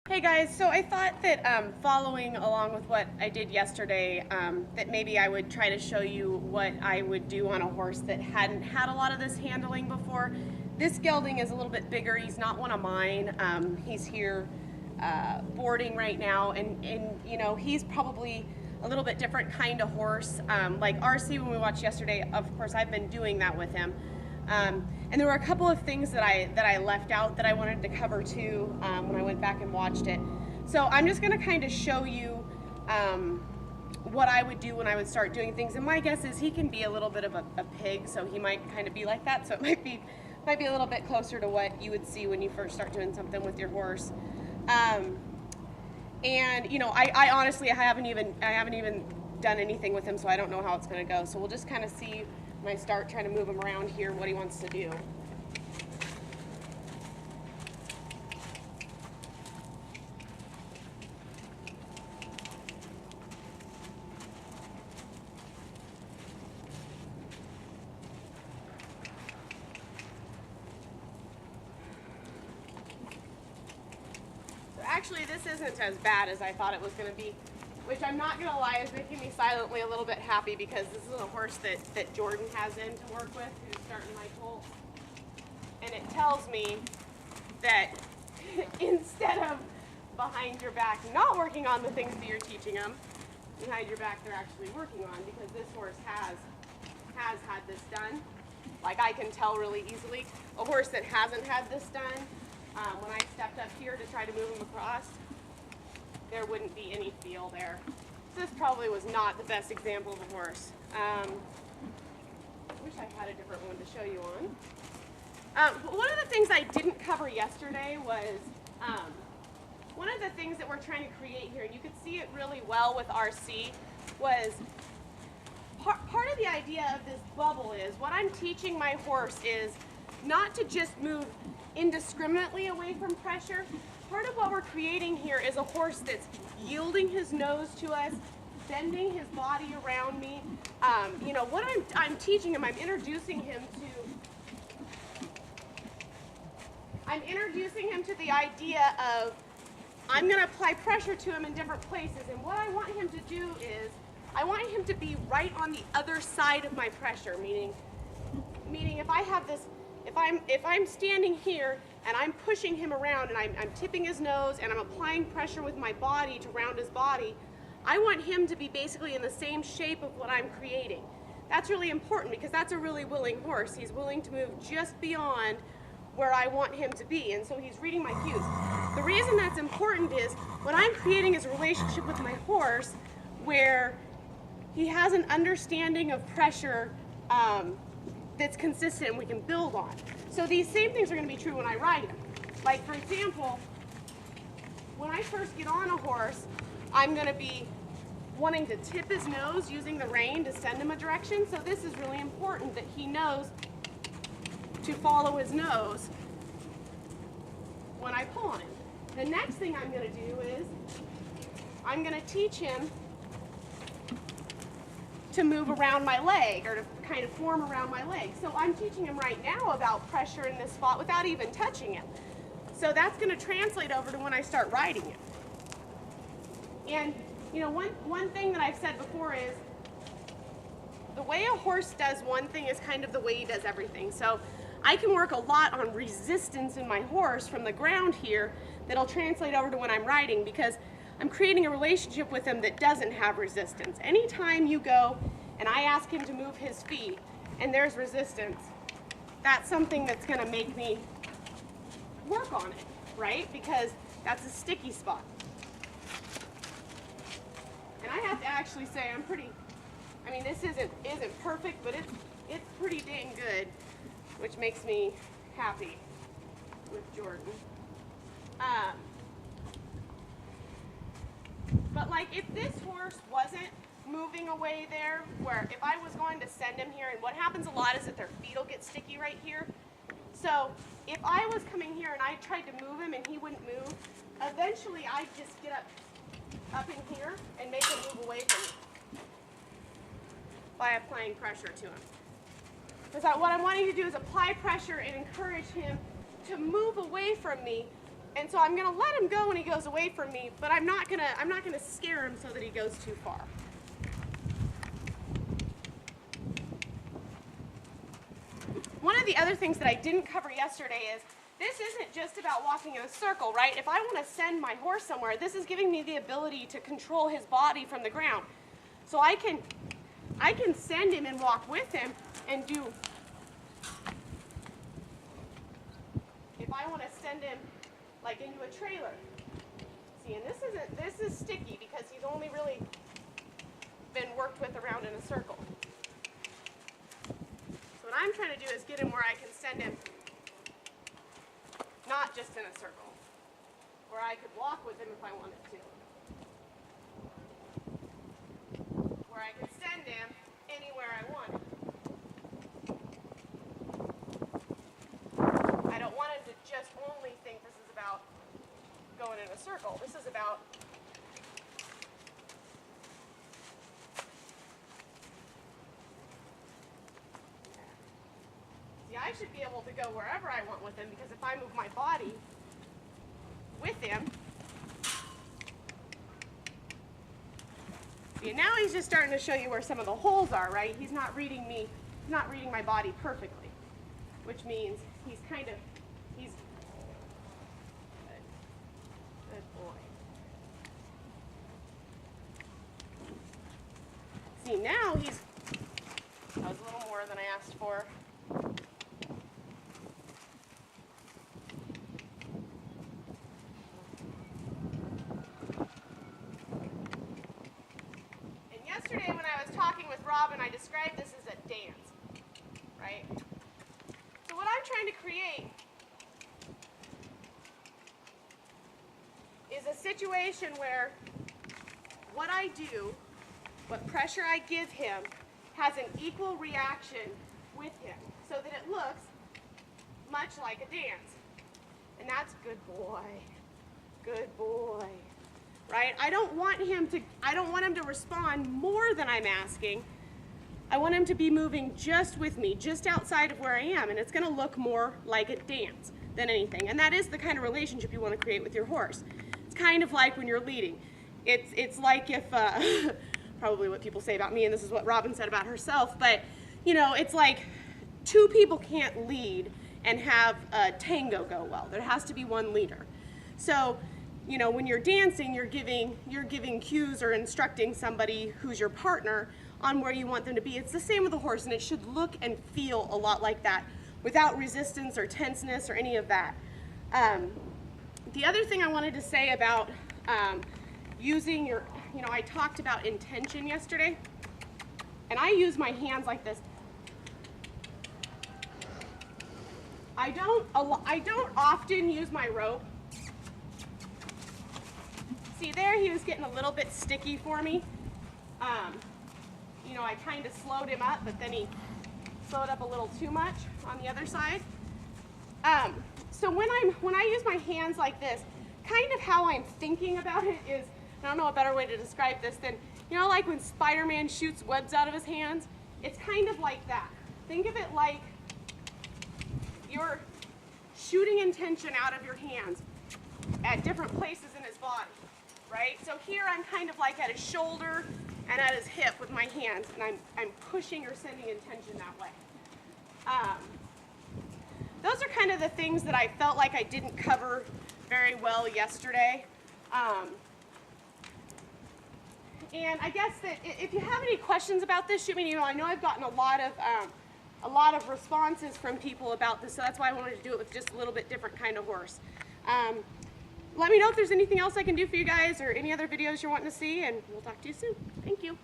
Hey guys, so I thought that following along with what I did yesterday, that maybe I would try to show you what I would do on a horse that hadn't had a lot of this handling before. This gelding is a little bit bigger. He's not one of mine. He's here boarding right now, and you know, he's probably a little bit different kind of horse. Like RC, when we watched yesterday, of course, I've been doing that with him. And there were a couple of things that I left out that I wanted to cover too when I went back and watched it. So I'm just going to kind of show you what I would do when I would start doing things. And my guess is he can be a little bit of a pig, so he might kind of be like that. So it might be a little bit closer to what you would see when you first start doing something with your horse. And you know, I honestly I haven't even done anything with him, so I don't know how it's going to go. So we'll just kind of see when I start trying to move him around here what he wants to do. So actually this isn't as bad as I thought it was going to be, which I'm not going to lie is making me silently a little bit happy, because this is a horse that Jordan has in to work with, who's starting my colt. And it tells me that instead of behind your back not working on the things that you're teaching them, behind your back they're actually working on, because this horse has had this done. Like, I can tell really easily. A horse that hasn't had this done, when I stepped up here to try to move him across, there wouldn't be any feel there. So this probably was not the best example of a horse. I wish I had a different one to show you on. But one of the things I didn't cover yesterday was one of the things that we're trying to create here, and you could see it really well with RC, was part of the idea of this bubble is what I'm teaching my horse is not to just move indiscriminately away from pressure. Part of what we're creating here is a horse that's yielding his nose to us, bending his body around me. You know, what I'm teaching him, I'm introducing him to the idea of I'm going to apply pressure to him in different places, and what I want him to do is I want him to be right on the other side of my pressure, meaning if I have this, if I'm standing here and I'm pushing him around and I'm tipping his nose and I'm applying pressure with my body to round his body, I want him to be basically in the same shape of what I'm creating. That's really important, because that's a really willing horse. He's willing to move just beyond where I want him to be, and so he's reading my cues. The reason that's important is what I'm creating is a relationship with my horse where he has an understanding of pressure that's consistent and we can build on. So these same things are going to be true when I ride him. Like, for example, when I first get on a horse, I'm going to be wanting to tip his nose using the rein to send him a direction. So this is really important that he knows to follow his nose when I pull on him. The next thing I'm going to do is I'm going to teach him to move around my leg, or to kind of form around my leg. So I'm teaching him right now about pressure in this spot without even touching him. So that's going to translate over to when I start riding him. And you know, one thing that I've said before is the way a horse does one thing is kind of the way he does everything. So I can work a lot on resistance in my horse from the ground here that'll translate over to when I'm riding, because I'm creating a relationship with him that doesn't have resistance. Anytime you go and I ask him to move his feet and there's resistance, that's something that's going to make me work on it, right? Because that's a sticky spot. And I have to actually say I mean, this isn't perfect, but it's pretty dang good, which makes me happy with Jordan. But like, if this horse wasn't moving away there, where if I was going to send him here, and what happens a lot is that their feet will get sticky right here. So if I was coming here and I tried to move him and he wouldn't move, eventually I'd just get up in here and make him move away from me by applying pressure to him. Because what I'm wanting to do is apply pressure and encourage him to move away from me And so I'm gonna let him go when he goes away from me, but I'm not gonna scare him so that he goes too far. One of the other things that I didn't cover yesterday is this isn't just about walking in a circle, right? If I want to send my horse somewhere, this is giving me the ability to control his body from the ground. So I can send him and walk with him and do, if I want to send him like into a trailer. See, and this is sticky because he's only really been worked with around in a circle. So what I'm trying to do is get him where I can send him not just in a circle, where I could walk with him if I wanted to. Where I could send him anywhere I wanted. I don't want him to just only think this is about going in a circle. This is about I should be able to go wherever I want with him, because if I move my body with him, see, now he's just starting to show you where some of the holes are, right? He's not reading me, he's not reading my body perfectly, which means he's kind of, he's good boy. See, now he's, that was a little more than I asked for. Yesterday when I was talking with Robin, I described this as a dance, right? So what I'm trying to create is a situation where what I do, what pressure I give him, has an equal reaction with him, so that it looks much like a dance. And that's good boy, good boy. Right? I don't want him to respond more than I'm asking. I want him to be moving just with me, just outside of where I am, and it's going to look more like a dance than anything. And that is the kind of relationship you want to create with your horse. It's kind of like when you're leading. It's like if, probably what people say about me, and this is what Robin said about herself, but you know, it's like two people can't lead and have a tango go well. There has to be one leader. So, you know, when you're dancing, you're giving cues or instructing somebody who's your partner on where you want them to be. It's the same with a horse, and it should look and feel a lot like that, without resistance or tenseness or any of that. The other thing I wanted to say about using your, you know, I talked about intention yesterday, and I use my hands like this. I don't often use my rope. See there, he was getting a little bit sticky for me. You know, I kind of slowed him up, but then he slowed up a little too much on the other side. So when I use my hands like this, kind of how I'm thinking about it is, I don't know a better way to describe this than, you know, like when Spider-Man shoots webs out of his hands? It's kind of like that. Think of it like you're shooting intention out of your hands at different places in his body. Right? So here I'm kind of like at his shoulder and at his hip with my hands, and I'm pushing or sending intention that way. Those are kind of the things that I felt like I didn't cover very well yesterday. And I guess that if you have any questions about this, shoot me an email. I know I've gotten a lot of responses from people about this, so that's why I wanted to do it with just a little bit different kind of horse. Let me know if there's anything else I can do for you guys or any other videos you're wanting to see, and we'll talk to you soon. Thank you.